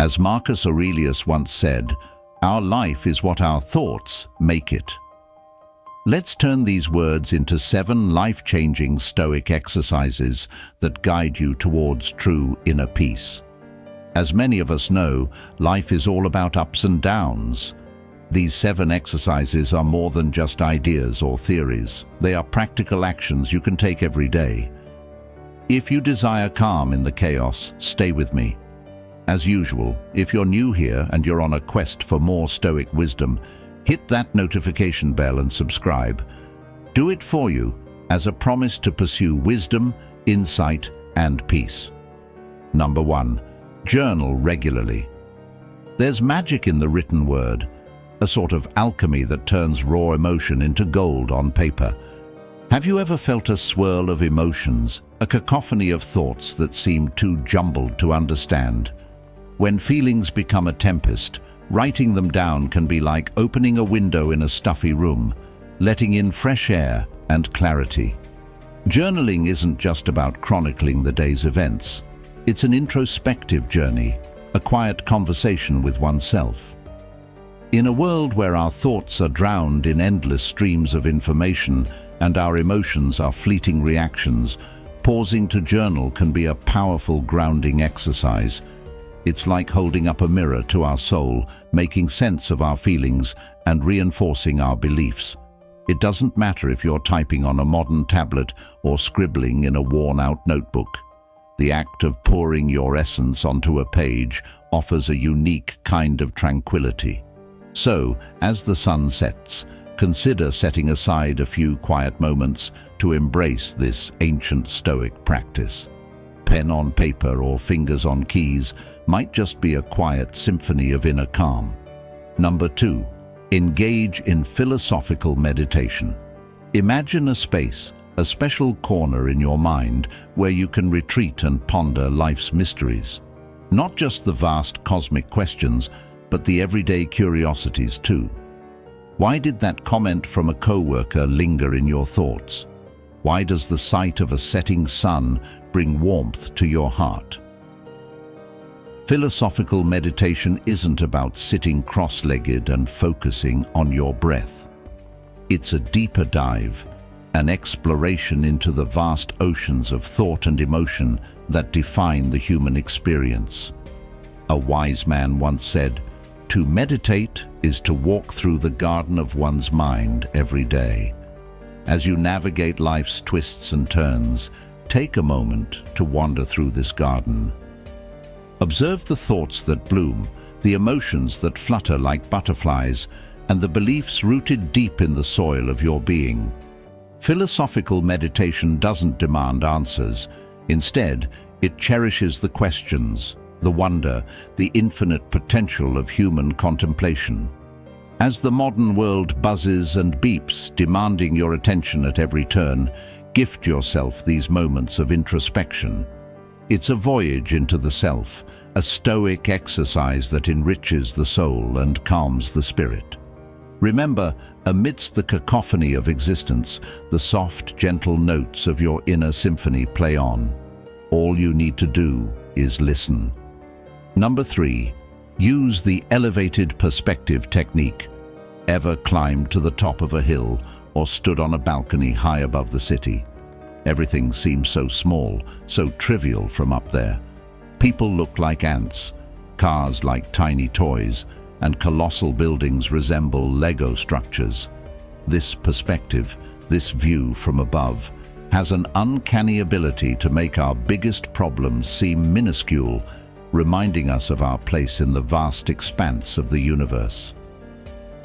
As Marcus Aurelius once said, our life is what our thoughts make it. Let's turn these words into 7 life-changing Stoic exercises that guide you towards true inner peace. As many of us know, life is all about ups and downs. These 7 exercises are more than just ideas or theories. They are practical actions you can take every day. If you desire calm in the chaos, stay with me. As usual, if you're new here and you're on a quest for more Stoic wisdom, hit that notification bell and subscribe. Do it for you as a promise to pursue wisdom, insight, and peace. Number 1. Journal regularly. There's magic in the written word, a sort of alchemy that turns raw emotion into gold on paper. Have you ever felt a swirl of emotions, a cacophony of thoughts that seem too jumbled to understand? When feelings become a tempest, writing them down can be like opening a window in a stuffy room, letting in fresh air and clarity. Journaling isn't just about chronicling the day's events. It's an introspective journey, a quiet conversation with oneself. In a world where our thoughts are drowned in endless streams of information and our emotions are fleeting reactions, pausing to journal can be a powerful grounding exercise. It's like holding up a mirror to our soul, making sense of our feelings and reinforcing our beliefs. It doesn't matter if you're typing on a modern tablet or scribbling in a worn-out notebook. The act of pouring your essence onto a page offers a unique kind of tranquility. So, as the sun sets, consider setting aside a few quiet moments to embrace this ancient Stoic practice. Pen on paper or fingers on keys might just be a quiet symphony of inner calm. Number 2. Engage in philosophical meditation. Imagine a space, a special corner in your mind where you can retreat and ponder life's mysteries. Not just the vast cosmic questions, but the everyday curiosities too. Why did that comment from a coworker linger in your thoughts? Why does the sight of a setting sun bring warmth to your heart? Philosophical meditation isn't about sitting cross-legged and focusing on your breath. It's a deeper dive, an exploration into the vast oceans of thought and emotion that define the human experience. A wise man once said, "To meditate is to walk through the garden of one's mind every day." As you navigate life's twists and turns, take a moment to wander through this garden. Observe the thoughts that bloom, the emotions that flutter like butterflies, and the beliefs rooted deep in the soil of your being. Philosophical meditation doesn't demand answers. Instead, it cherishes the questions, the wonder, the infinite potential of human contemplation. As the modern world buzzes and beeps, demanding your attention at every turn, gift yourself these moments of introspection. It's a voyage into the self, a Stoic exercise that enriches the soul and calms the spirit. Remember, amidst the cacophony of existence, the soft, gentle notes of your inner symphony play on. All you need to do is listen. Number 3. Use the elevated perspective technique. Ever climbed to the top of a hill or stood on a balcony high above the city? Everything seems so small, so trivial from up there. People look like ants, cars like tiny toys, and colossal buildings resemble Lego structures. This perspective, this view from above, has an uncanny ability to make our biggest problems seem minuscule, reminding us of our place in the vast expanse of the universe.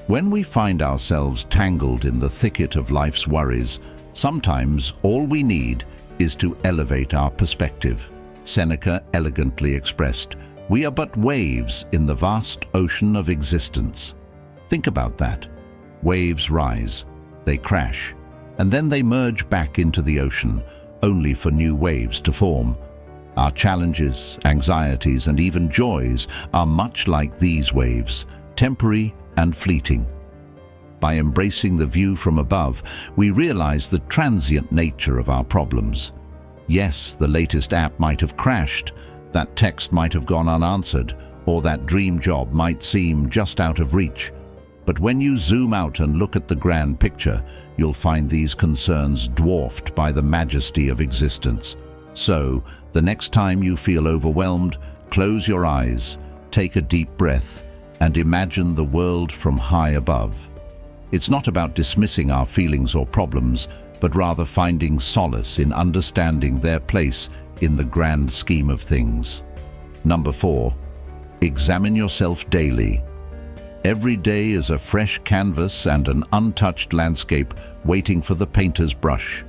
When we find ourselves tangled in the thicket of life's worries, sometimes all we need is to elevate our perspective. Seneca elegantly expressed, "We are but waves in the vast ocean of existence." Think about that. Waves rise, they crash, and then they merge back into the ocean, only for new waves to form. Our challenges, anxieties, and even joys are much like these waves, temporary and fleeting. By embracing the view from above, we realize the transient nature of our problems. Yes, the latest app might have crashed, that text might have gone unanswered, or that dream job might seem just out of reach. But when you zoom out and look at the grand picture, you'll find these concerns dwarfed by the majesty of existence. So, the next time you feel overwhelmed, close your eyes, take a deep breath, and imagine the world from high above. It's not about dismissing our feelings or problems, but rather finding solace in understanding their place in the grand scheme of things. Number 4, examine yourself daily. Every day is a fresh canvas and an untouched landscape waiting for the painter's brush.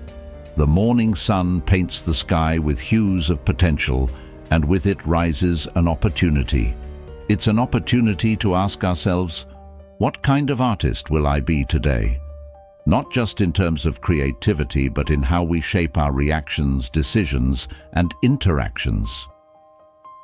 The morning sun paints the sky with hues of potential, and with it rises an opportunity. It's an opportunity to ask ourselves, what kind of artist will I be today? Not just in terms of creativity, but in how we shape our reactions, decisions, and interactions.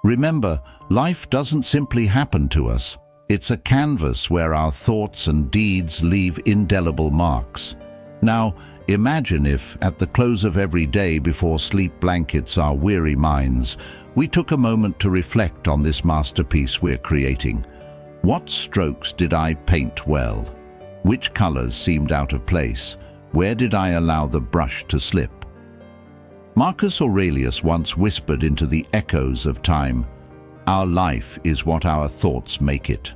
Remember, life doesn't simply happen to us. It's a canvas where our thoughts and deeds leave indelible marks. Now, imagine if, at the close of every day before sleep blankets our weary minds, we took a moment to reflect on this masterpiece we're creating. What strokes did I paint well? Which colors seemed out of place? Where did I allow the brush to slip? Marcus Aurelius once whispered into the echoes of time, "Our life is what our thoughts make it."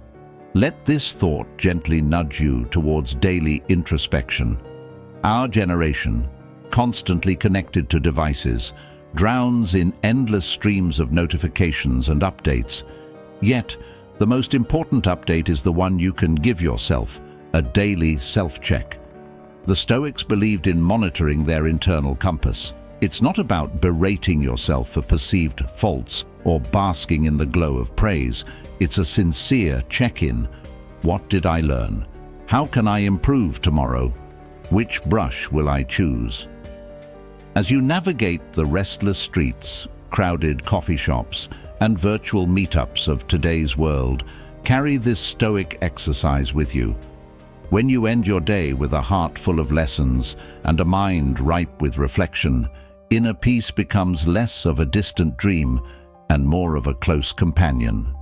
Let this thought gently nudge you towards daily introspection. Our generation, constantly connected to devices, drowns in endless streams of notifications and updates. Yet, the most important update is the one you can give yourself, a daily self-check. The Stoics believed in monitoring their internal compass. It's not about berating yourself for perceived faults or basking in the glow of praise. It's a sincere check-in. What did I learn? How can I improve tomorrow? Which brush will I choose? As you navigate the restless streets, crowded coffee shops, and virtual meetups of today's world, carry this Stoic exercise with you. When you end your day with a heart full of lessons and a mind ripe with reflection, inner peace becomes less of a distant dream and more of a close companion.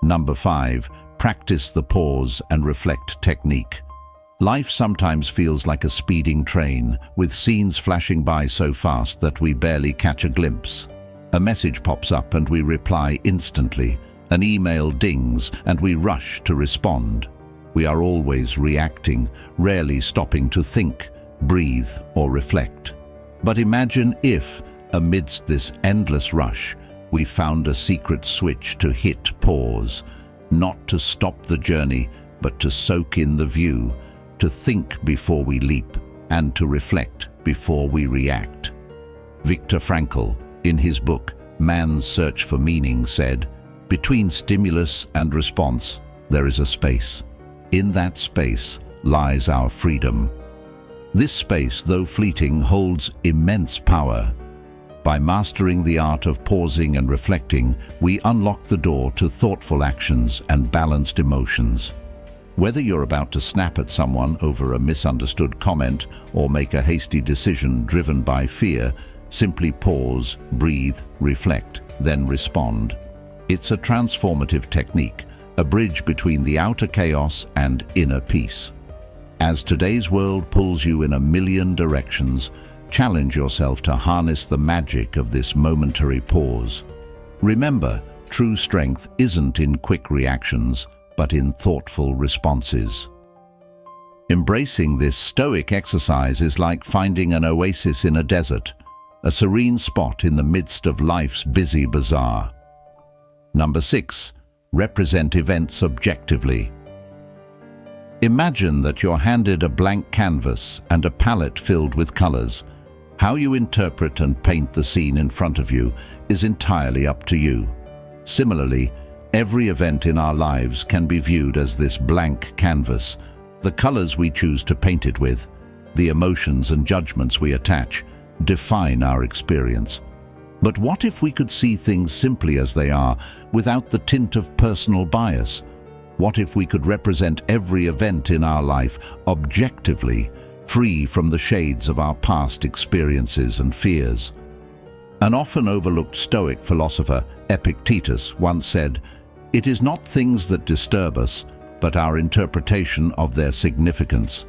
Number 5, practice the pause and reflect technique. Life sometimes feels like a speeding train, with scenes flashing by so fast that we barely catch a glimpse. A message pops up and we reply instantly. An email dings and we rush to respond. We are always reacting, rarely stopping to think, breathe, or reflect. But imagine if, amidst this endless rush, we found a secret switch to hit pause, not to stop the journey, but to soak in the view, to think before we leap, and to reflect before we react. Viktor Frankl, in his book Man's Search for Meaning, said, "Between stimulus and response, there is a space. In that space lies our freedom." This space, though fleeting, holds immense power. By mastering the art of pausing and reflecting, we unlock the door to thoughtful actions and balanced emotions. Whether you're about to snap at someone over a misunderstood comment or make a hasty decision driven by fear, simply pause, breathe, reflect, then respond. It's a transformative technique, a bridge between the outer chaos and inner peace. As today's world pulls you in a million directions, challenge yourself to harness the magic of this momentary pause. Remember, true strength isn't in quick reactions, but in thoughtful responses. Embracing this Stoic exercise is like finding an oasis in a desert, a serene spot in the midst of life's busy bazaar. Number 6, represent events objectively. Imagine that you're handed a blank canvas and a palette filled with colors. How you interpret and paint the scene in front of you is entirely up to you. Similarly, every event in our lives can be viewed as this blank canvas. The colors we choose to paint it with, the emotions and judgments we attach, define our experience. But what if we could see things simply as they are, without the tint of personal bias? What if we could represent every event in our life objectively, free from the shades of our past experiences and fears? An often overlooked Stoic philosopher, Epictetus, once said, It is not things that disturb us, but our interpretation of their significance.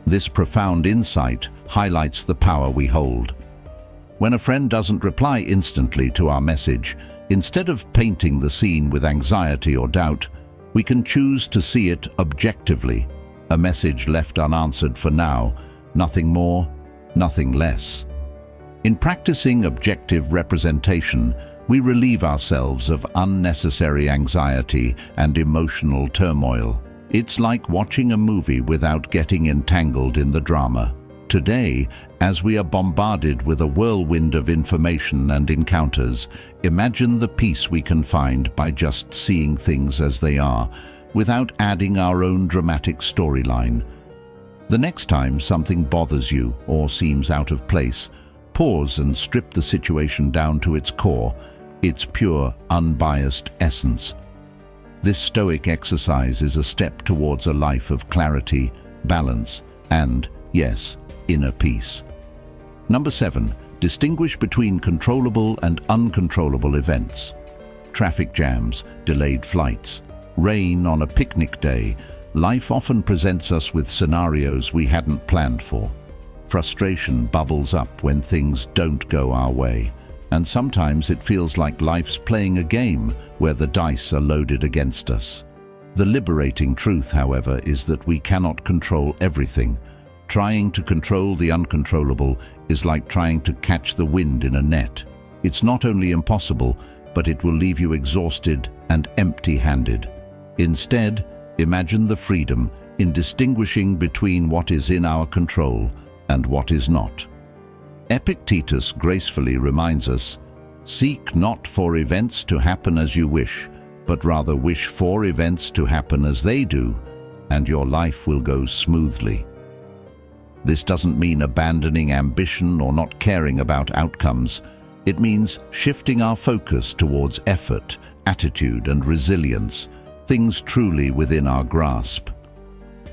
This profound insight highlights the power we hold. When a friend doesn't reply instantly to our message, instead of painting the scene with anxiety or doubt, we can choose to see it objectively. A message left unanswered for now, nothing more, nothing less. In practicing objective representation, we relieve ourselves of unnecessary anxiety and emotional turmoil. It's like watching a movie without getting entangled in the drama. Today, as we are bombarded with a whirlwind of information and encounters, imagine the peace we can find by just seeing things as they are, without adding our own dramatic storyline. The next time something bothers you or seems out of place, pause and strip the situation down to its core, its pure, unbiased essence. This Stoic exercise is a step towards a life of clarity, balance, and, yes, inner peace. Number 7. Distinguish between controllable and uncontrollable events. Traffic jams, delayed flights, rain on a picnic day. Life often presents us with scenarios we hadn't planned for. Frustration bubbles up when things don't go our way, and sometimes it feels like life's playing a game where the dice are loaded against us. The liberating truth, however, is that we cannot control everything. Trying to control the uncontrollable is like trying to catch the wind in a net. It's not only impossible, but it will leave you exhausted and empty-handed. Instead, imagine the freedom in distinguishing between what is in our control and what is not. Epictetus gracefully reminds us, "Seek not for events to happen as you wish, but rather wish for events to happen as they do, and your life will go smoothly." This doesn't mean abandoning ambition or not caring about outcomes. It means shifting our focus towards effort, attitude, and resilience, things truly within our grasp.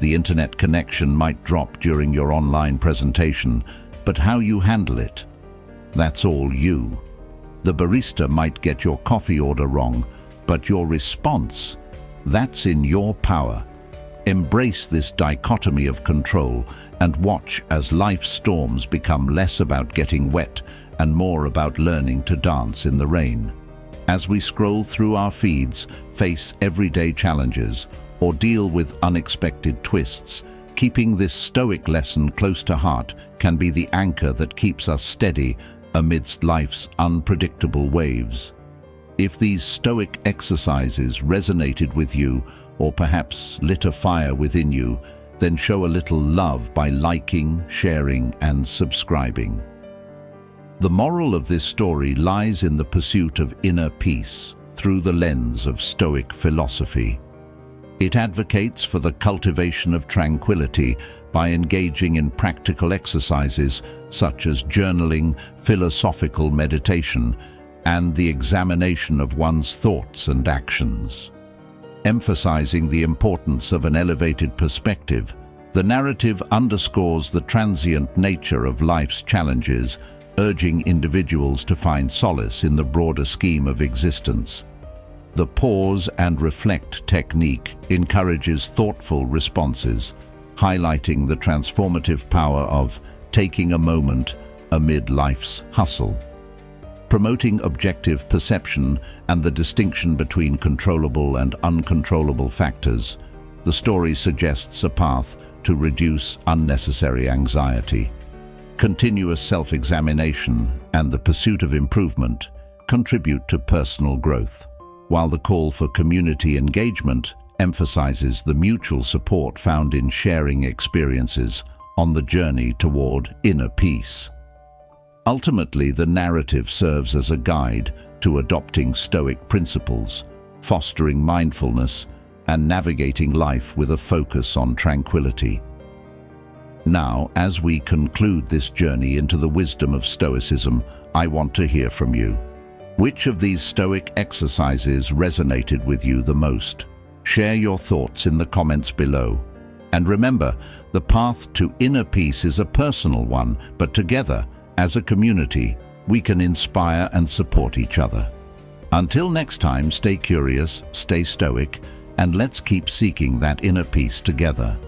The internet connection might drop during your online presentation, but how you handle it, that's all you. The barista might get your coffee order wrong, but your response, that's in your power. Embrace this dichotomy of control and watch as life's storms become less about getting wet and more about learning to dance in the rain. As we scroll through our feeds, face everyday challenges, or deal with unexpected twists, keeping this Stoic lesson close to heart can be the anchor that keeps us steady amidst life's unpredictable waves. If these Stoic exercises resonated with you, or perhaps lit a fire within you, then show a little love by liking, sharing, and subscribing. The moral of this story lies in the pursuit of inner peace through the lens of Stoic philosophy. It advocates for the cultivation of tranquility by engaging in practical exercises such as journaling, philosophical meditation, and the examination of one's thoughts and actions. Emphasizing the importance of an elevated perspective, the narrative underscores the transient nature of life's challenges, urging individuals to find solace in the broader scheme of existence. The pause and reflect technique encourages thoughtful responses, highlighting the transformative power of taking a moment amid life's hustle. Promoting objective perception and the distinction between controllable and uncontrollable factors, the story suggests a path to reduce unnecessary anxiety. Continuous self-examination and the pursuit of improvement contribute to personal growth, while the call for community engagement emphasizes the mutual support found in sharing experiences on the journey toward inner peace. Ultimately, the narrative serves as a guide to adopting Stoic principles, fostering mindfulness, and navigating life with a focus on tranquility. Now, as we conclude this journey into the wisdom of Stoicism, I want to hear from you. Which of these Stoic exercises resonated with you the most? Share your thoughts in the comments below. And remember, the path to inner peace is a personal one, but together, as a community, we can inspire and support each other. Until next time, stay curious, stay stoic, and let's keep seeking that inner peace together.